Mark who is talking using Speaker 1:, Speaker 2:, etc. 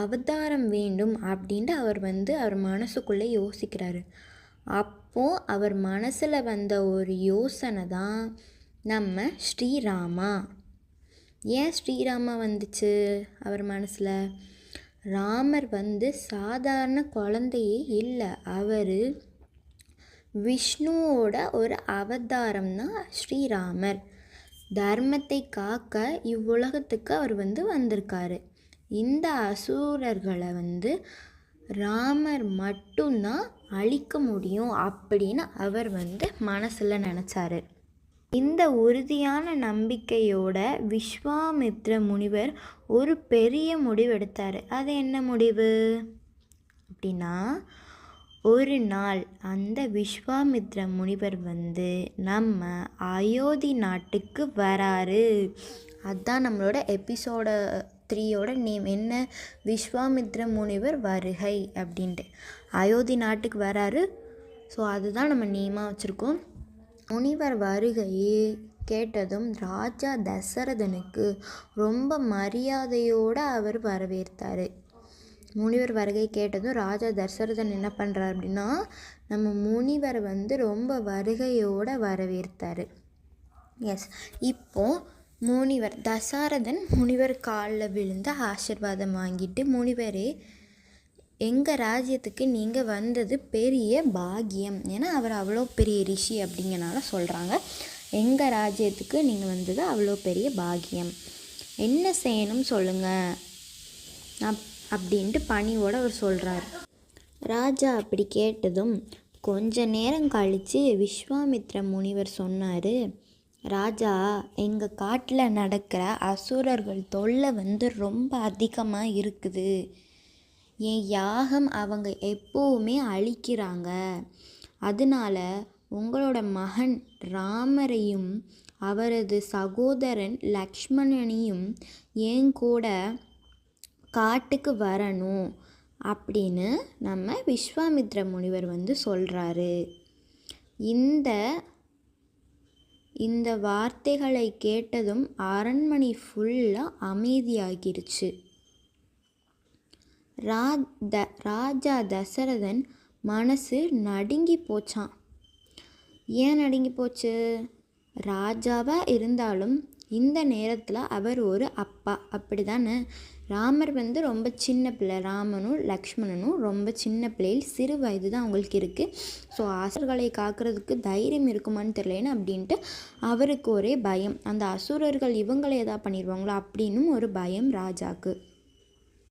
Speaker 1: அவதாரம் வேண்டும் அப்படின்ட்டு அவர் அவர் மனசுக்குள்ளே யோசிக்கிறாரு. அப்போது அவர் மனசில் வந்த ஒரு யோசனை தான் நம்ம ஸ்ரீராமா. ஏன் ஸ்ரீராமா வந்துச்சு அவர் மனசில்? ராமர் சாதாரண குழந்தையே இல்லை, அவர் விஷ்ணுவோட ஒரு அவதாரம் தான் ஸ்ரீராமர். தர்மத்தை காக்க இவ்வுலகத்துக்கு அவர் வந்திருக்காரு. இந்த அசுரர்களை ராமர் மட்டும்தான் அழிக்க முடியும் அப்படின்னு அவர் மனசில் நினச்சாரு. இந்த உறுதியான நம்பிக்கையோட விஸ்வாமித்ர முனிவர் ஒரு பெரிய முடிவு எடுத்தார். அது என்ன முடிவு அப்படின்னா, ஒரு நாள் அந்த விஸ்வாமித்ர முனிவர் நம்ம அயோத்தி நாட்டுக்கு வராரு. அதுதான் நம்மளோட எபிசோட 3யோட நேம் என்ன, விஸ்வாமித்ர முனிவர் வருகை அப்படின்ட்டு. அயோத்தி நாட்டுக்கு வராரு. ஸோ அதுதான் நம்ம நேமாக வச்சுருக்கோம். முனிவர் வருகையை கேட்டதும் ராஜா தசரதனுக்கு ரொம்ப மரியாதையோடு அவர் வரவேற்றார். முனிவர் வருகை கேட்டதும் ராஜா தசரதன் என்ன பண்ணுறார் அப்படின்னா, நம்ம முனிவர் ரொம்ப வருகையோடு வரவேற்றார். எஸ், இப்போது முனிவர் தசரதன் முனிவர் காலில் விழுந்து ஆசீர்வாதம் வாங்கிட்டு, முனிவரே எங்கள் ராஜ்யத்துக்கு நீங்கள் வந்தது பெரிய பாக்கியம். ஏன்னா அவர் அவ்வளோ பெரிய ரிஷி அப்படிங்கிறனால சொல்கிறாங்க, எங்கள் ராஜ்யத்துக்கு நீங்கள் வந்தது அவ்வளோ பெரிய பாக்கியம். என்ன செய்யணும் சொல்லுங்கள் அப்படின்ட்டு பணியோடு அவர் சொல்கிறார். ராஜா அப்படி கேட்டதும் கொஞ்ச நேரம் கழித்து விஸ்வாமித்ர முனிவர் சொன்னார், ராஜா, எங்கள் காட்டில் நடக்கிற அசுரர்கள் தொல்லை ரொம்ப அதிகமாக இருக்குது. என் யாகம் அவங்க எப்போவுமே அழிக்கிறாங்க. அதனால் உங்களோட மகன் ராமரையும் அவரது சகோதரன் லக்ஷ்மணனையும் என் கூட காட்டுக்கு வரணும் அப்படின்னு நம்ம விஸ்வாமித்ர முனிவர் சொல்கிறாரு. இந்த வார்த்தைகளை கேட்டதும் அரண்மனை ஃபுல்லாக அமைதியாகிருச்சு. ராஜா தசரதன் மனசு நடுங்கி போச்சான். ஏன் நடுங்கி போச்சு? ராஜாவாக இருந்தாலும் இந்த நேரத்தில் அவர் ஒரு அப்பா, அப்படி தானே? ராமர் ரொம்ப சின்ன பிள்ளை, ராமனும் லக்ஷ்மணனும் ரொம்ப சின்ன பிள்ளைகள், சிறு வயது தான் அவங்களுக்கு இருக்குது. ஸோ அசுரர்களை காக்கிறதுக்கு தைரியம் இருக்குமான்னு தெரியலேன்னு அப்படின்ட்டு அவருக்கு ஒரே பயம். அந்த அசுரர்கள் இவங்களை எதா பண்ணிடுவாங்களோ அப்படின்னு ஒரு பயம் ராஜாவுக்கு.